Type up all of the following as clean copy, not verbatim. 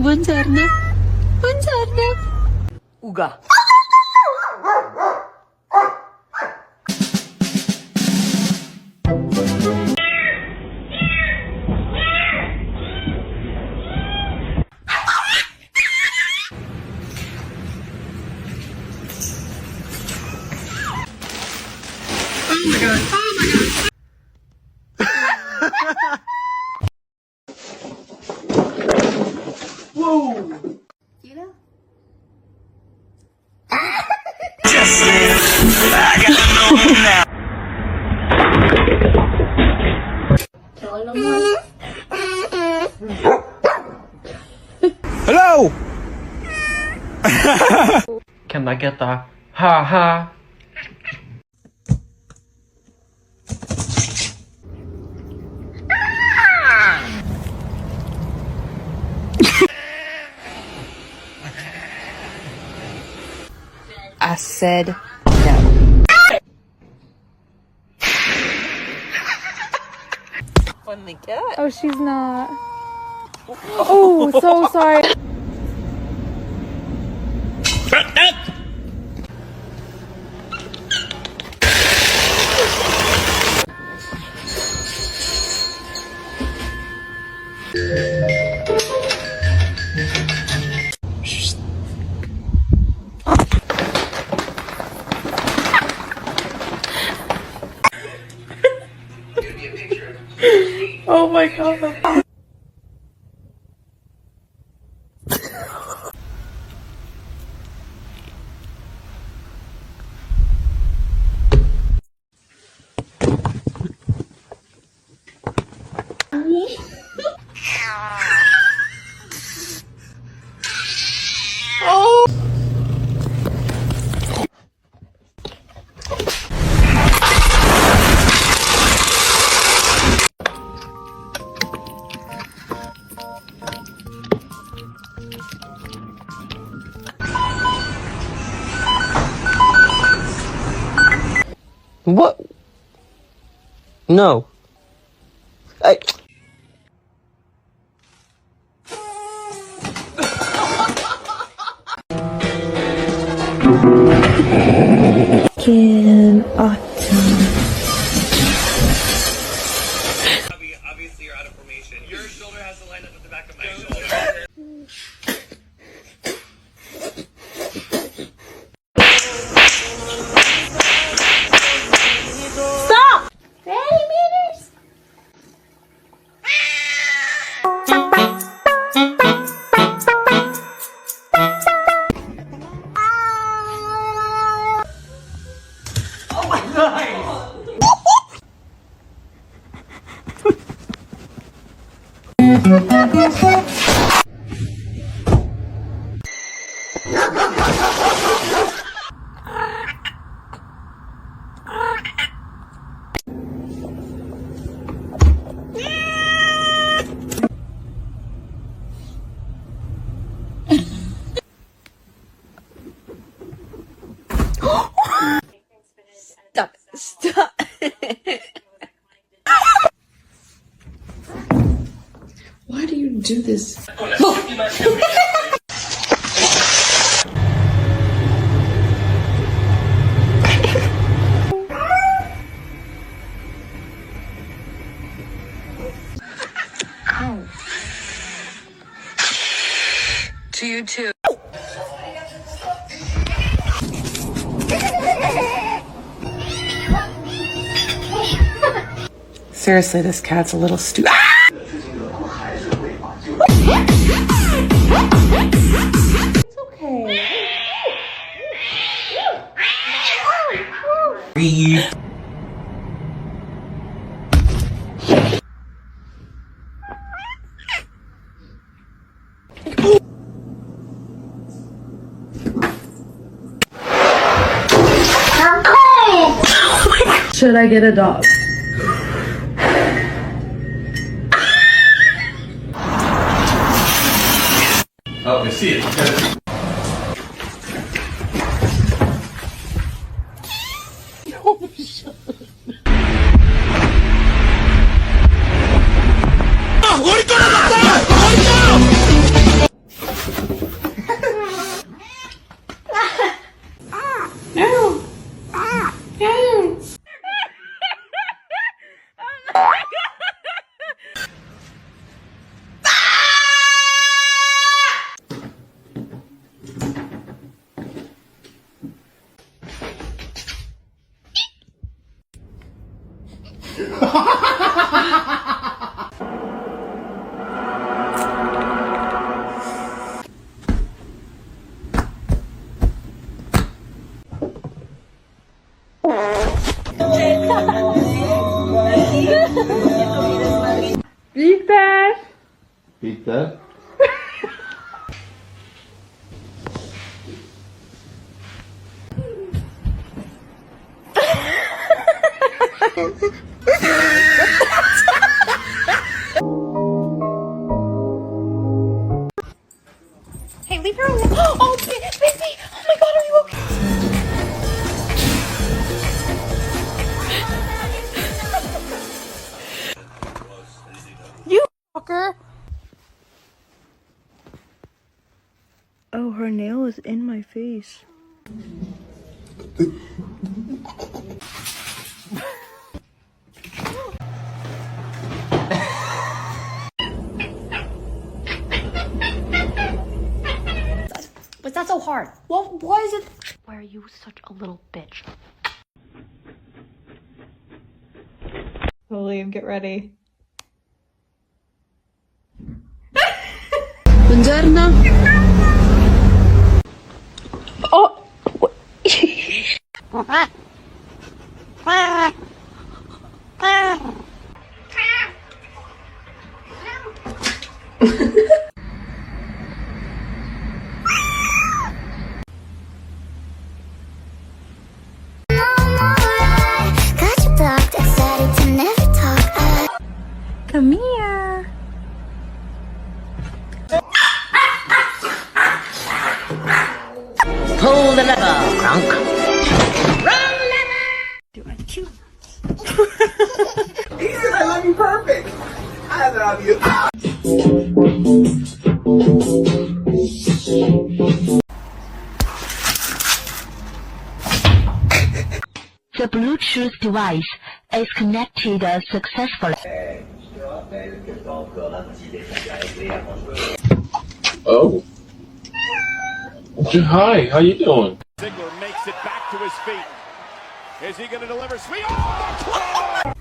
Buongiorno. Buongiorno. Uga. Oh my god. Oh my god. Whoa. You know? Just I gotta know now. Hello! Can I get a ha ha? I said no. When they get. Oh, she's not. Oh, so sorry. Oh my god. What? No. I... In autumn. Obviously, you're out of formation. Your shoulder has to line up with the back of my shoulder. Stop! 30 meters. Stop. Stop. Why do you do this? To you too. Seriously, this cat's a little stupid. It's okay. Should I get a dog? Oh, I see it. No. No. Peter! Peter? Hey, leave her alone. Oh, baby! Oh my god, are you okay? You fucker! Oh, her nail is in my face. But it's not so hard. Well, why is it? Why are you such a little bitch? William, get ready. Buongiorno. Oh! Come here. Pull the lever, Gronk. Do I chew? He said I love you perfect. I love you. The Bluetooth device is connected successfully. Oh. Hi, how you doing? Ziggler makes it back to his feet. Is he going to deliver sweet? Oh!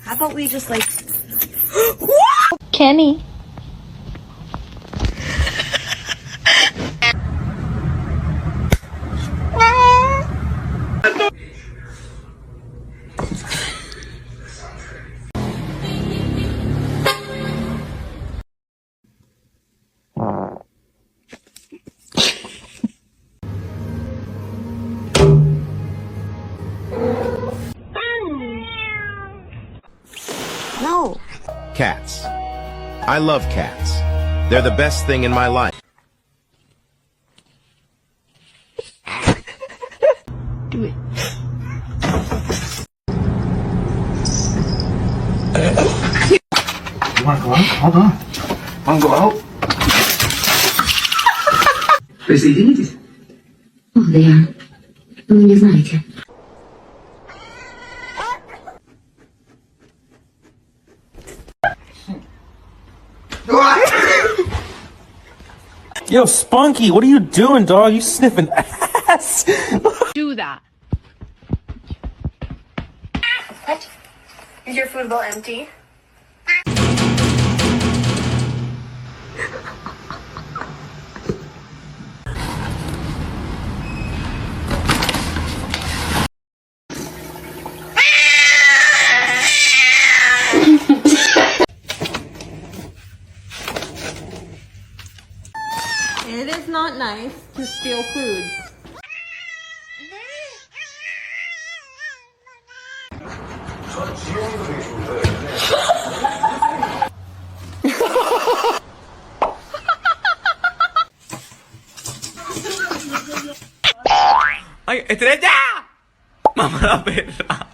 How about we just like... Kenny. No. Cats. I love cats. They're the best thing in my life. Do it. You wanna go out? Hold on. Wanna go out? Присоединитесь? Ох, да я... Вы не знаете. Yo, Spunky, what are you doing, dog? You sniffing ass. Do that. What? Is your food bowl empty? nice to steal food. ¡Ay, estrella! ¡Mamá la perra!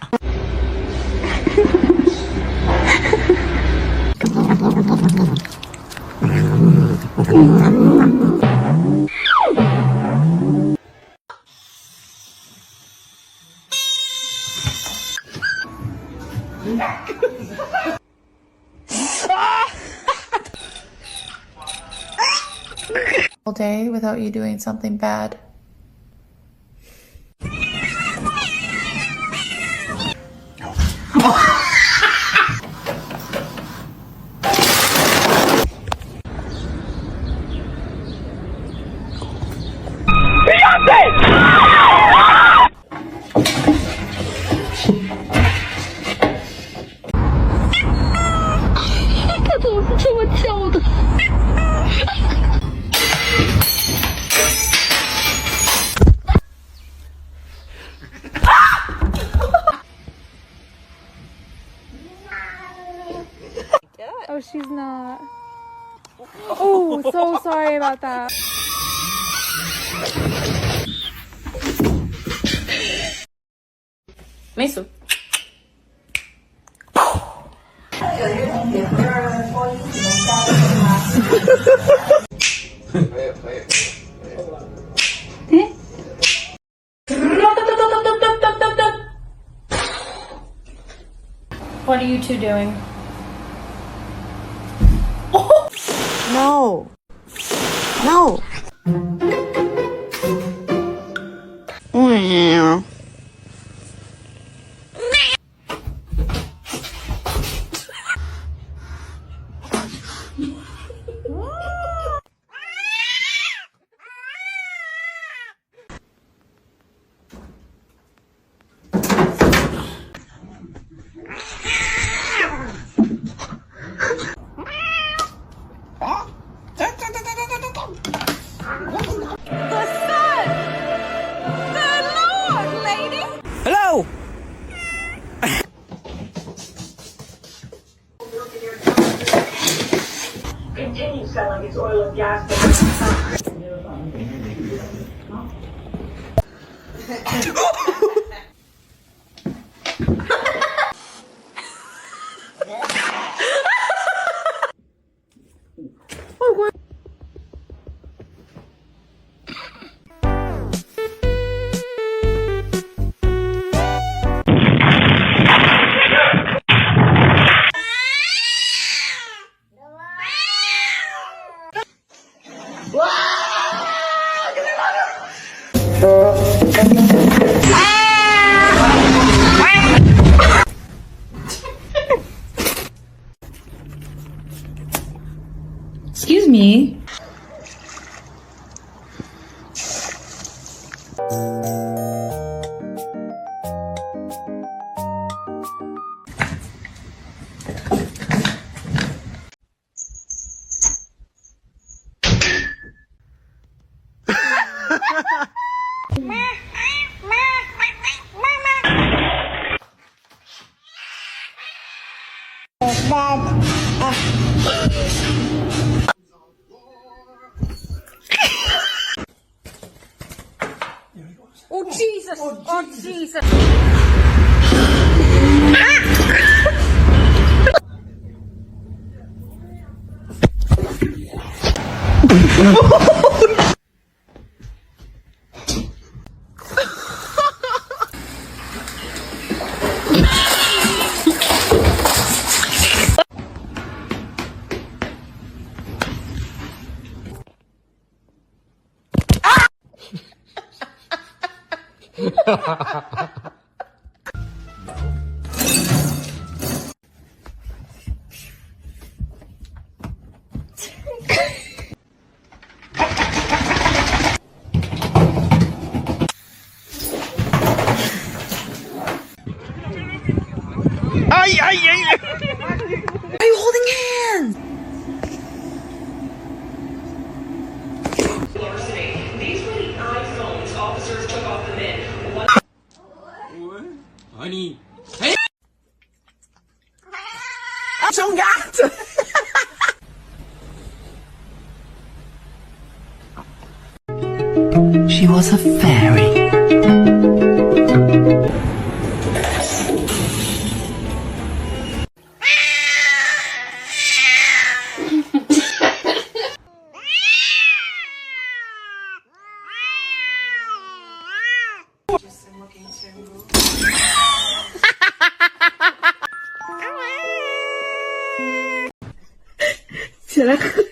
All day without you doing something bad. Oh, she's not. Oh, so sorry about that. Mason. What are you two doing? No. No. Hello! Continue selling its oil and gas. Excuse me. Oh, Jesus. Oh, Jesus. ¡Ay, ay, ay! Why are you holding hands? University. trong gato! She was a fairy. ¿Será que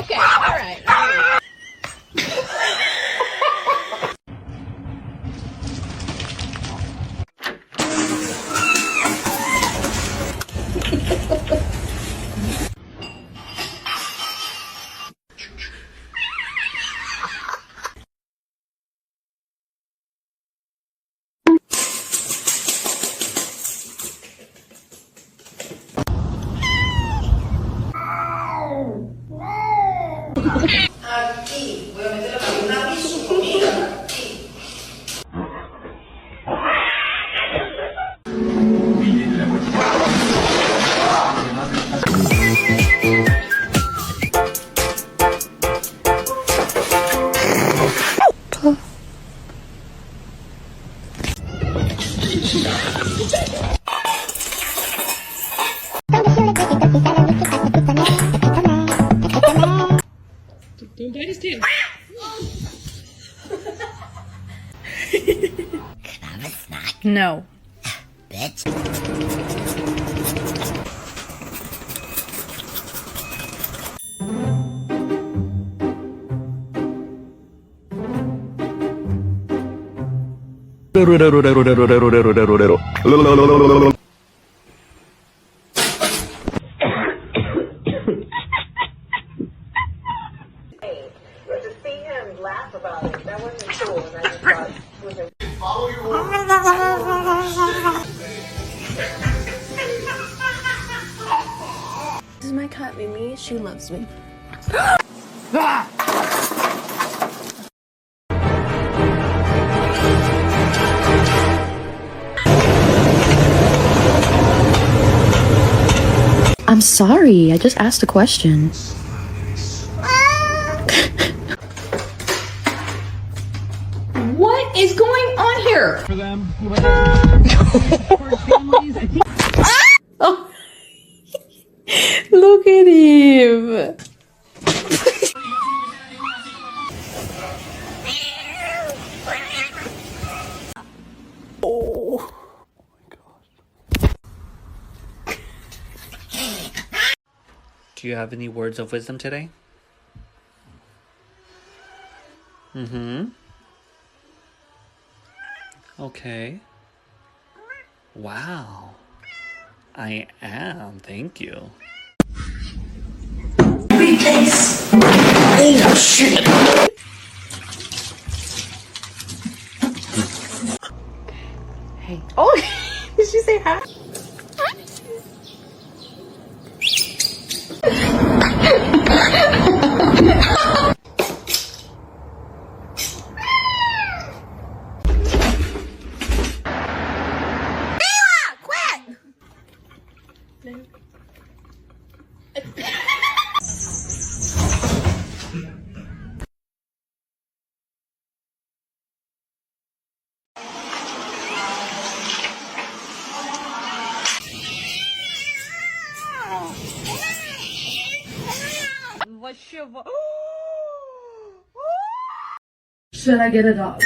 Okay, alright. Don't bite his tail. No. This is my cat, Mimi. She loves me. I'm sorry, I just asked a question. What is going on here? For them. Oh. Look at him. Oh. Do you have any words of wisdom today? Mm-hmm. Okay. Wow. I am. Thank you. Oh, shit. Hey. Oh, did she say hi? Should I get a dog?